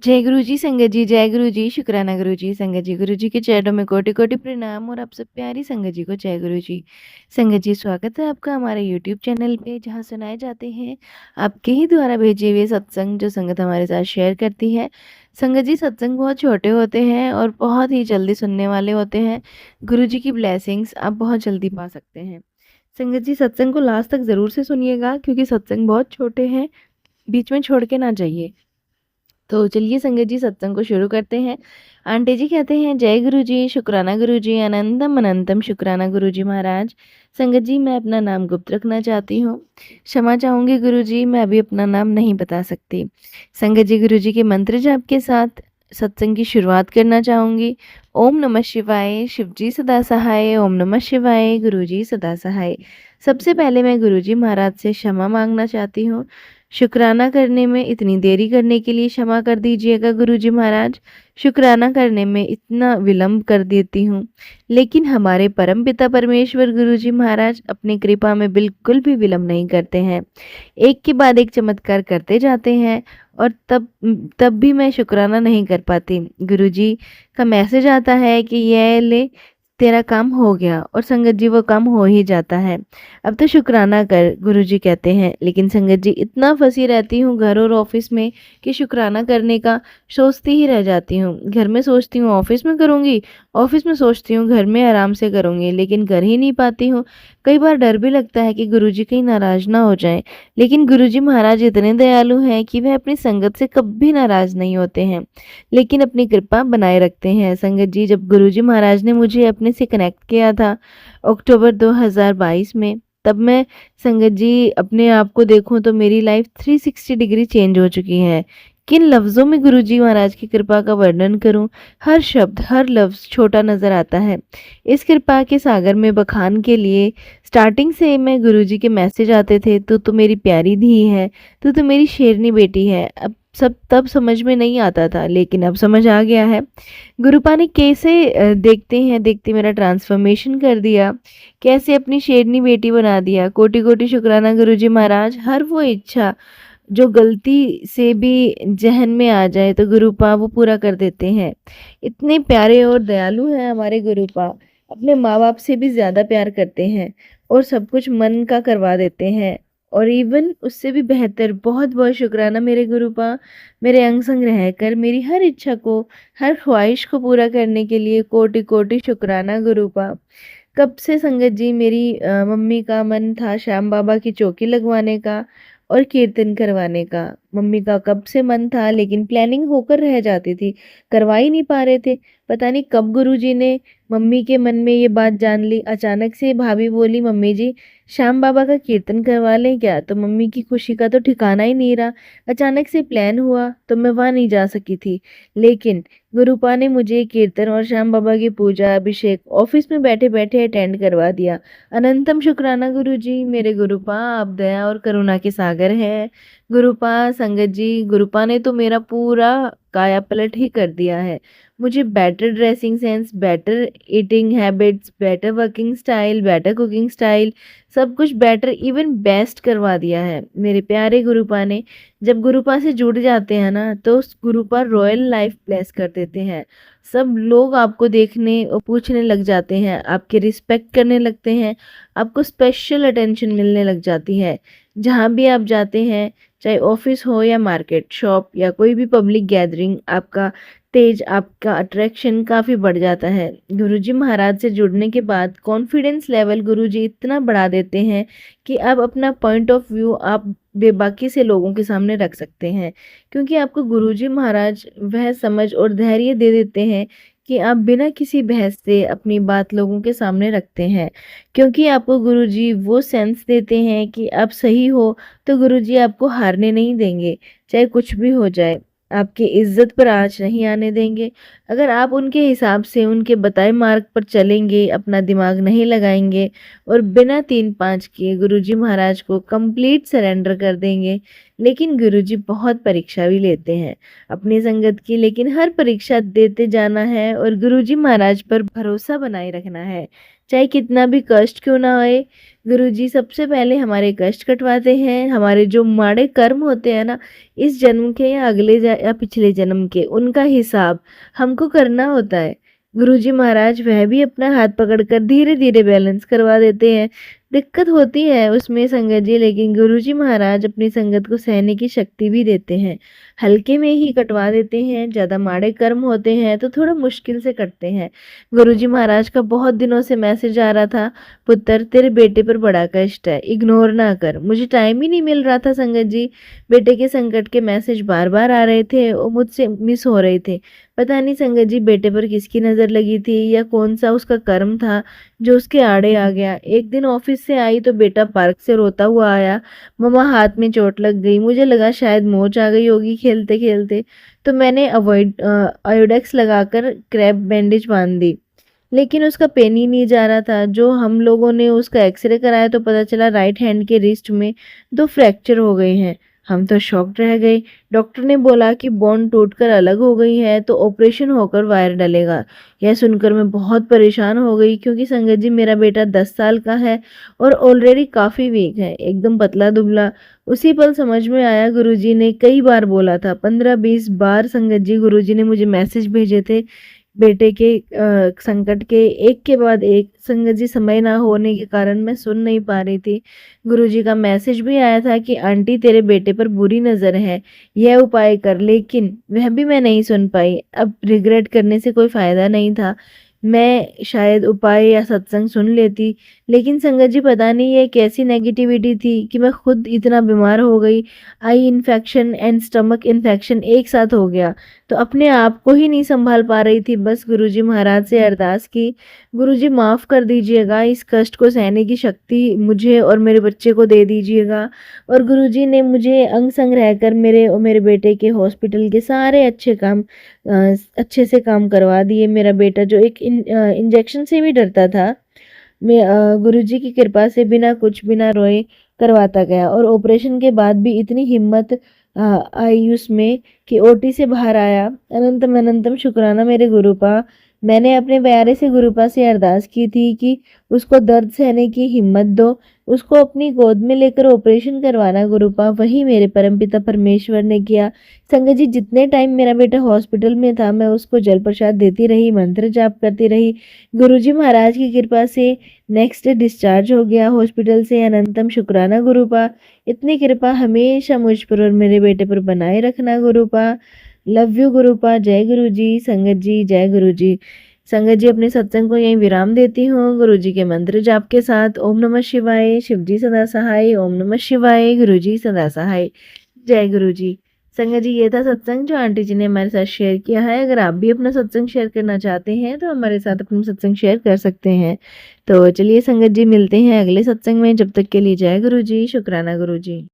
जय गुरु जी संगत जी, जय गुरु जी, शुक्राना गुरु जी संगत जी। गुरु जी के चरणों में कोटि-कोटि प्रणाम और आप सब प्यारी संगत जी को जय गुरु जी। संगत जी स्वागत है आपका हमारे यूट्यूब चैनल पे जहाँ सुनाए जाते हैं आपके ही द्वारा भेजे हुए सत्संग जो संगत हमारे साथ शेयर करती है। संगत जी सत्संग बहुत छोटे होते हैं और बहुत ही जल्दी सुनने वाले होते हैं। गुरु जी की ब्लेसिंग्स आप बहुत जल्दी पा सकते हैं। संगत जी सत्संग को लास्ट तक ज़रूर से सुनिएगा क्योंकि सत्संग बहुत छोटे हैं, बीच में छोड़ के ना जाइए। तो चलिए संगत जी सत्संग को शुरू करते हैं। आंटी जी कहते हैं जय गुरु जी, शुक्राना गुरु जी, अनंतम अनंतम शुक्राना गुरु जी महाराज। संगत जी मैं अपना नाम गुप्त रखना चाहती हूँ, क्षमा चाहूँगी गुरु जी, मैं अभी अपना नाम नहीं बता सकती। संगत जी गुरु जी के मंत्र जाप के साथ सत्संग की शुरुआत करना चाहूँगी। ओम नमः शिवाय, शिव जी सदा सहाय, ओम नमः शिवाय, गुरु जी सदा सहाय। सबसे पहले मैं गुरु जी महाराज से क्षमा मांगना चाहती हूँ। शुक्राना करने में इतनी देरी करने के लिए क्षमा कर दीजिएगा गुरुजी महाराज। शुक्राना करने में इतना विलंब कर देती हूँ, लेकिन हमारे परमपिता परमेश्वर गुरुजी महाराज अपनी कृपा में बिल्कुल भी विलंब नहीं करते हैं। एक के बाद एक चमत्कार करते जाते हैं और तब तब भी मैं शुक्राना नहीं कर पाती। गुरुजी का मैसेज आता है कि यह ले तेरा काम हो गया और संगत जी वो काम हो ही जाता है। अब तो शुक्राना कर गुरुजी कहते हैं, लेकिन संगत जी इतना फंसी रहती हूँ घर और ऑफिस में कि शुक्राना करने का सोचती ही रह जाती हूँ। घर में सोचती हूँ ऑफिस में करूँगी, ऑफिस में सोचती हूँ घर में आराम से करूँगी, लेकिन कर ही नहीं पाती हूँ। कई बार डर भी लगता है कि गुरुजी कहीं नाराज ना हो जाएं, लेकिन गुरुजी महाराज इतने दयालु हैं कि वह अपनी संगत से कभी नाराज नहीं होते हैं, लेकिन अपनी कृपा बनाए रखते हैं। संगत जी जब गुरुजी महाराज ने मुझे अपने से कनेक्ट किया था अक्टूबर 2022 में, तब मैं संगत जी अपने आप को देखूं तो मेरी लाइफ 360 डिग्री चेंज हो चुकी है। किन लफ्ज़ों में गुरुजी महाराज की कृपा का वर्णन करूं, हर शब्द हर लफ्ज़ छोटा नज़र आता है। इस कृपा के सागर में बखान के लिए स्टार्टिंग से मैं गुरुजी के मैसेज आते थे, तू तो मेरी प्यारी धी है, तू तो मेरी शेरनी बेटी है। अब सब तब समझ में नहीं आता था, लेकिन अब समझ आ गया है। गुरुपा ने कैसे देखते हैं देखते मेरा ट्रांसफॉर्मेशन कर दिया, कैसे अपनी शेरनी बेटी बना दिया। कोटि कोटि शुक्राना गुरुजी महाराज। हर वो इच्छा जो गलती से भी जहन में आ जाए तो गुरुपा वो पूरा कर देते हैं। इतने प्यारे और दयालु हैं हमारे गुरुपा, अपने माँ बाप से भी ज़्यादा प्यार करते हैं और सब कुछ मन का करवा देते हैं, और इवन उससे भी बेहतर। बहुत बहुत शुक्राना मेरे गुरुपा, मेरे अंग संग रहकर मेरी हर इच्छा को, हर ख्वाहिश को पूरा करने के लिए कोटि कोटि शुक्राना गुरुपा। कब से संगत जी मेरी मम्मी का मन था श्याम बाबा की चौकी लगवाने का और कीर्तन करवाने का। मम्मी का कब से मन था, लेकिन प्लानिंग होकर रह जाती थी, करवा ही नहीं पा रहे थे। पता नहीं कब गुरुजी ने मम्मी के मन में ये बात जान ली। अचानक से भाभी बोली, मम्मी जी श्याम बाबा का कीर्तन करवा लें क्या? तो मम्मी की खुशी का तो ठिकाना ही नहीं रहा। अचानक से प्लान हुआ तो मैं वहाँ नहीं जा सकी थी, लेकिन गुरुपा ने मुझे कीर्तन और श्याम बाबा की पूजा अभिषेक ऑफिस में बैठे बैठे अटेंड करवा दिया। अनंतम शुक्राना गुरुजी। मेरे गुरुपा आप दया और करुणा के सागर हैं। गुरुपा संगत जी, गुरुपा ने तो मेरा पूरा काया पलट ही कर दिया है। मुझे better dressing sense, better eating habits, better working style, better cooking style, सब कुछ बेटर इवन बेस्ट करवा दिया है मेरे प्यारे गुरुपा ने। जब गुरुपा से जुड़ जाते हैं ना तो उस गुरुपा रॉयल लाइफ ब्लेस कर देते हैं। सब लोग आपको देखने और पूछने लग जाते हैं, आपके रिस्पेक्ट करने लगते हैं, आपको स्पेशल अटेंशन मिलने लग जाती है। जहाँ भी आप जाते हैं, चाहे ऑफिस हो या मार्केट शॉप या कोई भी पब्लिक गैदरिंग, आपका तेज, आपका अट्रैक्शन काफ़ी बढ़ जाता है। गुरुजी महाराज से जुड़ने के बाद कॉन्फिडेंस लेवल गुरुजी इतना बढ़ा देते हैं कि अब अपना पॉइंट ऑफ व्यू आप बेबाकी से लोगों के सामने रख सकते हैं, क्योंकि आपको गुरुजी महाराज वह समझ और धैर्य दे देते हैं कि आप बिना किसी बहस से अपनी बात लोगों के सामने रखते हैं। क्योंकि आपको गुरुजी वो सेंस देते हैं कि आप सही हो, तो गुरुजी आपको हारने नहीं देंगे, चाहे कुछ भी हो जाए। आपकी इज्जत पर आँच नहीं आने देंगे। अगर आप उनके हिसाब से उनके बताए मार्ग पर चलेंगे, अपना दिमाग नहीं लगाएंगे और बिना 3-5 किए गुरुजी महाराज को कंप्लीट सरेंडर कर देंगे, लेकिन गुरुजी बहुत परीक्षा भी लेते हैं अपनी संगत की, लेकिन हर परीक्षा देते जाना है और गुरुजी महाराज पर भरोसा बनाए रखना है, चाहे कितना भी कष्ट क्यों ना आए। गुरुजी सबसे पहले हमारे कष्ट कटवाते हैं, हमारे जो माड़े कर्म होते हैं ना, इस जन्म के या या पिछले जन्म के, उनका हिसाब हमको करना होता है। गुरुजी महाराज वह भी अपना हाथ पकड़कर धीरे धीरे बैलेंस करवा देते हैं। दिक्कत होती है उसमें संगत जी, लेकिन गुरुजी महाराज अपनी संगत को सहने की शक्ति भी देते हैं। हल्के में ही कटवा देते हैं, ज़्यादा माड़े कर्म होते हैं तो थोड़ा मुश्किल से कटते हैं। गुरुजी महाराज का बहुत दिनों से मैसेज आ रहा था, पुत्र तेरे बेटे पर बड़ा कष्ट है, इग्नोर ना कर। मुझे टाइम ही नहीं मिल रहा था संगत जी, बेटे के संकट के मैसेज बार बार आ रहे थे और मुझसे मिस हो रहे थे। पता नहीं संगत जी बेटे पर किसकी नज़र लगी थी या कौन सा उसका कर्म था जो उसके आड़े आ गया। एक दिन ऑफिस से आई तो बेटा पार्क से रोता हुआ आया, मम्मा हाथ में चोट लग गई। मुझे लगा शायद मोच आ गई होगी खेलते खेलते, तो मैंने आयोडेक्स लगाकर क्रैप बैंडेज बांध दी, लेकिन उसका पेन ही नहीं जा रहा था। जो हम लोगों ने उसका एक्सरे कराया तो पता चला राइट हैंड के रिस्ट में 2 फ्रैक्चर हो गए हैं। हम तो शॉक्ड रह गए। डॉक्टर ने बोला कि बोन टूटकर अलग हो गई है तो ऑपरेशन होकर वायर डलेगा। यह सुनकर मैं बहुत परेशान हो गई, क्योंकि संगत जी मेरा बेटा 10 साल का है और ऑलरेडी काफ़ी वीक है, एकदम पतला दुबला। उसी पल समझ में आया, गुरुजी ने कई बार बोला था, 15-20 बार संगत जी गुरुजी ने मुझे मैसेज भेजे थे बेटे के संकट के, एक के बाद एक। संगत जी समय ना होने के कारण मैं सुन नहीं पा रही थी। गुरुजी का मैसेज भी आया था कि आंटी तेरे बेटे पर बुरी नज़र है, यह उपाय कर, लेकिन वह भी मैं नहीं सुन पाई। अब रिग्रेट करने से कोई फ़ायदा नहीं था, मैं शायद उपाय या सत्संग सुन लेती। लेकिन संगत जी पता नहीं ये कैसी नेगेटिविटी थी कि मैं खुद इतना बीमार हो गई। Eye infection and stomach infection एक साथ हो गया, तो अपने आप को ही नहीं संभाल पा रही थी। बस गुरुजी महाराज से अरदास की, गुरुजी माफ़ कर दीजिएगा, इस कष्ट को सहने की शक्ति मुझे और मेरे बच्चे को दे दीजिएगा। और गुरुजी ने मुझे अंग संग रहकर मेरे और मेरे बेटे के हॉस्पिटल के सारे अच्छे से काम करवा दिए। मेरा बेटा जो एक इंजेक्शन से भी डरता था, मैं गुरुजी की कृपा से बिना रोए करवाता गया, और ऑपरेशन के बाद भी इतनी हिम्मत आई उसमें कि ओटी से बाहर आया। अनंतम अनंतम शुक्राना मेरे गुरुपा। मैंने अपने प्यारे से गुरुपा से अरदास की थी कि उसको दर्द सहने की हिम्मत दो, उसको अपनी गोद में लेकर ऑपरेशन करवाना गुरुपा। वही मेरे परमपिता परमेश्वर ने किया। संगत जी जितने टाइम मेरा बेटा हॉस्पिटल में था, मैं उसको जल प्रसाद देती रही, मंत्र जाप करती रही। गुरुजी महाराज की कृपा से नेक्स्ट डे डिस्चार्ज हो गया हॉस्पिटल से। अनंतम शुक्राना गुरुपा, इतनी कृपा हमेशा मुझ पर और मेरे बेटे पर बनाए रखना गुरुपा। Love you गुरुपा। जय गुरु जी। संगत जी जय गुरु जी। संगत जी अपने सत्संग को यहीं विराम देती हूँ गुरु जी के मंत्र जाप के साथ। ओम नमः शिवाय। शिव जी सदा सहाय। ओम नमः शिवाय। गुरु जी सदा सहाय। जय गुरु जी। संगत जी ये था सत्संग जो आंटी जी ने हमारे साथ शेयर किया है। अगर आप भी अपना सत्संग शेयर करना चाहते हैं तो हमारे साथ अपना सत्संग शेयर कर सकते हैं। तो चलिए संगत जी मिलते हैं अगले सत्संग में, जब तक के लिए जय गुरु जी। शुक्राना गुरु जी।